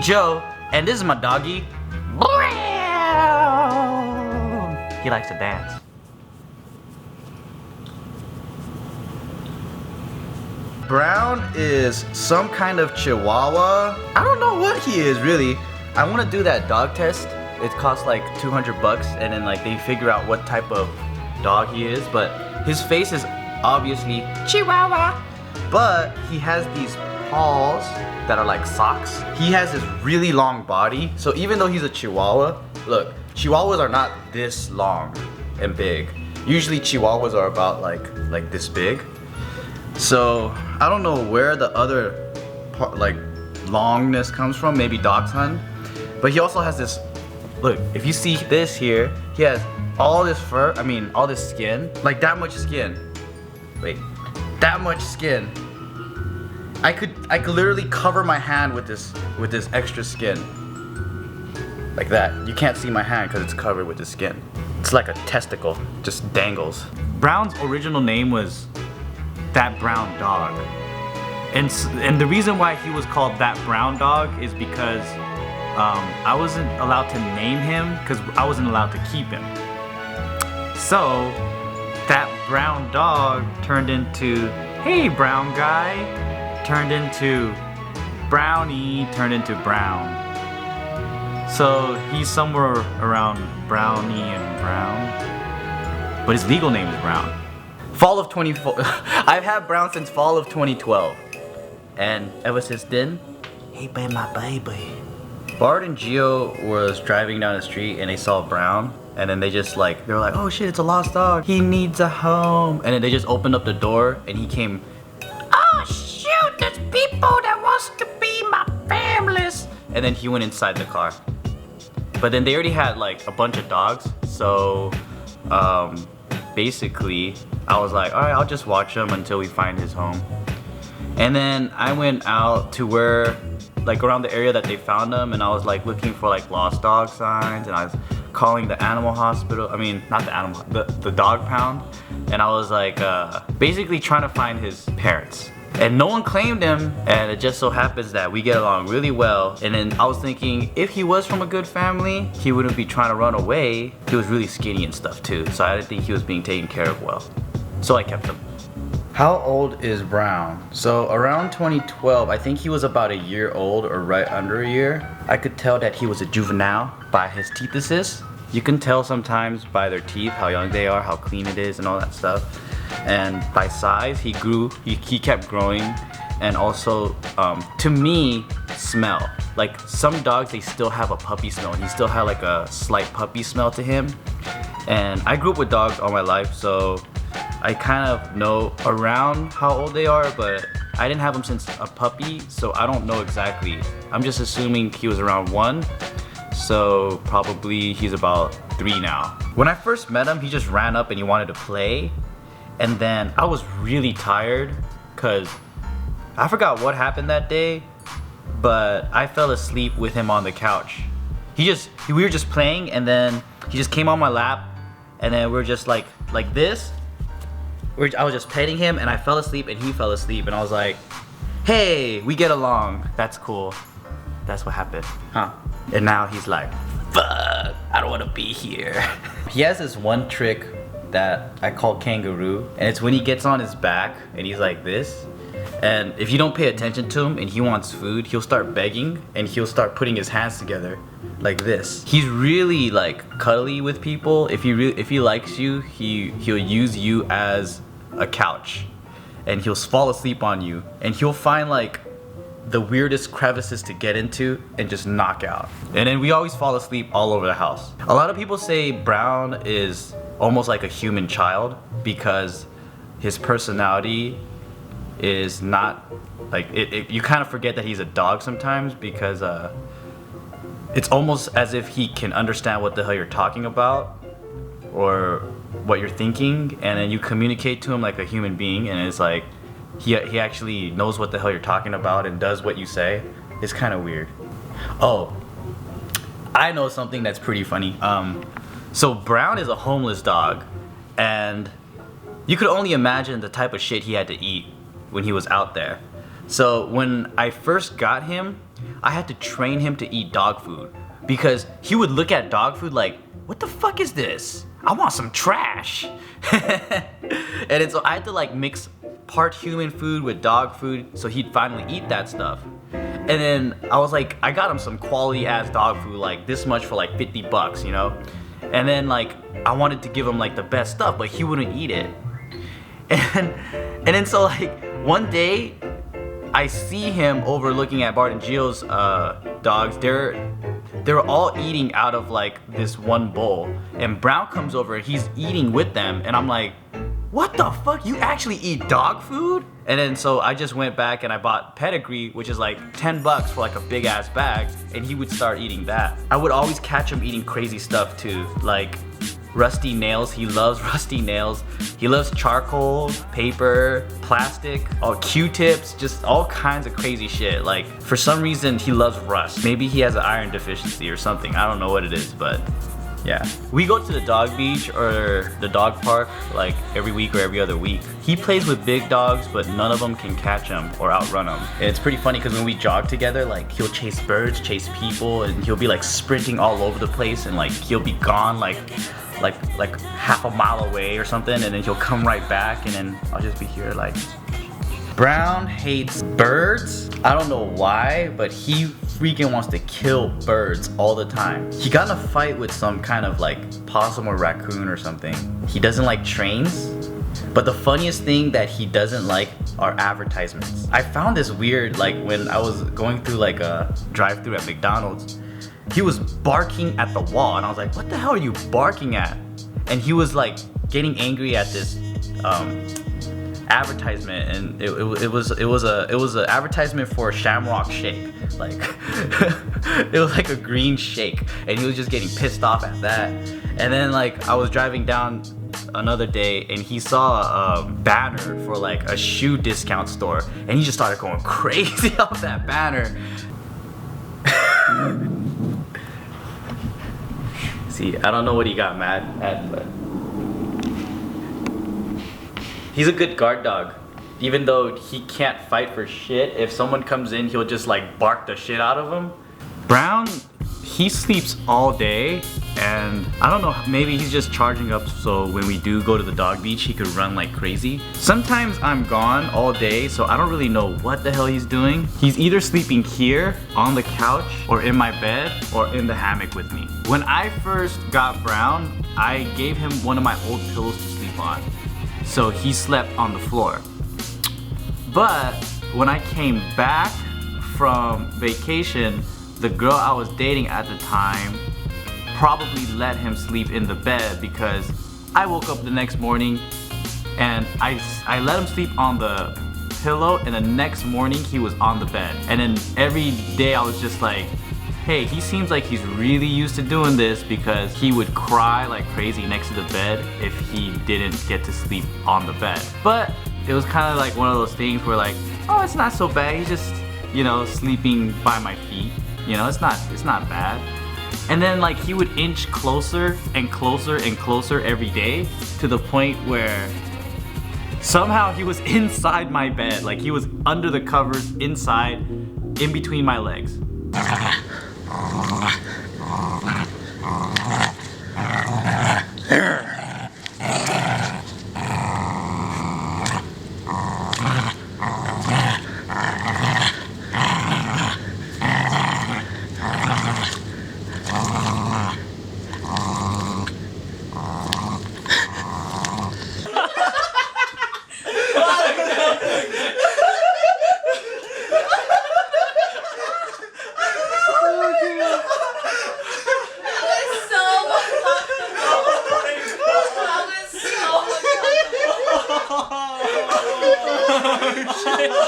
Joe, and this is my doggy. He likes to dance. Brown is some kind of Chihuahua. I don't know what he is really. I want to do that dog test. It costs like 200 bucks, and then like they figure out what type of dog he is. But his face is obviously Chihuahua. But he has these paws that are like socks. He has this really long body. So even though he's a Chihuahua, look, Chihuahuas are not this long and big. Usually Chihuahuas are about like this big. So I don't know where the other part, like longness comes from. Maybe dachshund. But he also has this. Look, if you see this here, he has all this fur. I mean, all this skin. Like that much skin. Wait, that much skin. I could literally cover my hand with this extra skin. Like that. You can't see my hand because it's covered with the skin. It's like a testicle, just dangles. Brown's original name was That Brown Dog. And the reason why he was called That Brown Dog is because I wasn't allowed to name him because I wasn't allowed to keep him. So That Brown Dog turned into Hey Brown Guy, turned into Brownie, turned into Brown. So he's somewhere around Brownie and Brown, but his legal name is Brown. Fall of 24. I've had Brown since fall of 2012, and ever since then, he been my baby. Bart and Gio was driving down the street and they saw Brown, and then they were like, oh shit, it's a lost dog. He needs a home. And then they just opened up the door and he came. Oh shoot, there's people that wants to be my families. And then he went inside the car. But then they already had like a bunch of dogs, so basically I was like, alright, I'll just watch him until we find his home. And then I went out to where, like around the area that they found him, and I was like looking for like lost dog signs, and I was calling the animal hospital, I mean not the animal, the dog pound, and I was like basically trying to find his parents. And no one claimed him, and it just so happens that we get along really well. And then I was thinking, if he was from a good family, he wouldn't be trying to run away. He was really skinny and stuff too, so I didn't think he was being taken care of well. So I kept him. How old is Brown? So around 2012, I think he was about a year old or right under a year. I could tell that he was a juvenile by his teethuses. You can tell sometimes by their teeth how young they are, how clean it is and all that stuff. And by size, he grew, he kept growing. And also, to me, smell. Like some dogs, they still have a puppy smell. He still had like a slight puppy smell to him. And I grew up with dogs all my life, so I kind of know around how old they are, but I didn't have him since a puppy, so I don't know exactly. I'm just assuming he was around 1, so probably he's about 3 now. When I first met him, he just ran up and he wanted to play. And then I was really tired because I forgot what happened that day, but I fell asleep with him on the couch. We were just playing, and then he just came on my lap, and then we were just like this. I was just petting him, and I fell asleep, and he fell asleep, and I was like, hey, we get along. That's cool. That's what happened, huh? And now he's like, fuck, I don't want to be here. He has this one trick that I call kangaroo, and it's when he gets on his back and he's like this, and if you don't pay attention to him and he wants food, he'll start begging and he'll start putting his hands together like this. He's really like cuddly with people. If he likes you, he'll use you as a couch, and he'll fall asleep on you, and he'll find like the weirdest crevices to get into and just knock out. And then we always fall asleep all over the house. A lot of people say Brown is almost like a human child because his personality is not like you kind of forget that he's a dog sometimes, because it's almost as if he can understand what the hell you're talking about or what you're thinking, and then you communicate to him like a human being, and it's like he actually knows what the hell you're talking about and does what you say. It's kind of weird. Oh, I know something that's pretty funny. So Brown is a homeless dog, and you could only imagine the type of shit he had to eat when he was out there. So when I first got him, I had to train him to eat dog food because he would look at dog food like, what the fuck is this? I want some trash. And so I had to like mix part human food with dog food so he'd finally eat that stuff. And then I was like, I got him some quality ass dog food, like this much for like 50 bucks, you know? And then like, I wanted to give him like the best stuff, but he wouldn't eat it. And then so like, one day, I see him overlooking at Bart and Gio's dogs. They're all eating out of like this one bowl. And Brown comes over, he's eating with them, and I'm like, what the fuck? You actually eat dog food? And then so I just went back and I bought pedigree, which is like 10 bucks for like a big ass bag, and he would start eating that. I would always catch him eating crazy stuff too, like rusty nails. He loves rusty nails. He loves charcoal, paper, plastic, all Q-tips, just all kinds of crazy shit. Like for some reason he loves rust. Maybe he has an iron deficiency or something. I don't know what it is, but yeah. We go to the dog beach or the dog park like every week or every other week. He plays with big dogs, but none of them can catch him or outrun him. And it's pretty funny because when we jog together, like he'll chase birds, chase people, and he'll be like sprinting all over the place, and like he'll be gone like half a mile away or something, and then he'll come right back, and then I'll just be here like. Brown hates birds. I don't know why, but he freaking wants to kill birds all the time. He got in a fight with some kind of like possum or raccoon or something. He doesn't like trains, but the funniest thing that he doesn't like are advertisements. I found this weird, like when I was going through like a drive-through at McDonald's, he was barking at the wall, and I was like, what the hell are you barking at? And he was like getting angry at this advertisement, and it was an advertisement for a Shamrock Shake. Like it was like a green shake, and he was just getting pissed off at that. And then like I was driving down another day, and he saw a banner for like a shoe discount store, and he just started going crazy off that banner. See, I don't know what he got mad at, but he's a good guard dog. Even though he can't fight for shit, if someone comes in, he'll just like bark the shit out of him. Brown, he sleeps all day, and I don't know, maybe he's just charging up so when we do go to the dog beach, he could run like crazy. Sometimes I'm gone all day, so I don't really know what the hell he's doing. He's either sleeping here, on the couch, or in my bed, or in the hammock with me. When I first got Brown, I gave him one of my old pillows to sleep on, so he slept on the floor. But when I came back from vacation, the girl I was dating at the time probably let him sleep in the bed, because I woke up the next morning and I let him sleep on the pillow, and the next morning he was on the bed. And then every day I was just like, hey, he seems like he's really used to doing this, because he would cry like crazy next to the bed if he didn't get to sleep on the bed. But it was kind of like one of those things where like, oh, it's not so bad. He's just, you know, sleeping by my feet. You know, it's not bad. And then like he would inch closer and closer and closer every day, to the point where somehow he was inside my bed. Like he was under the covers, inside, in between my legs.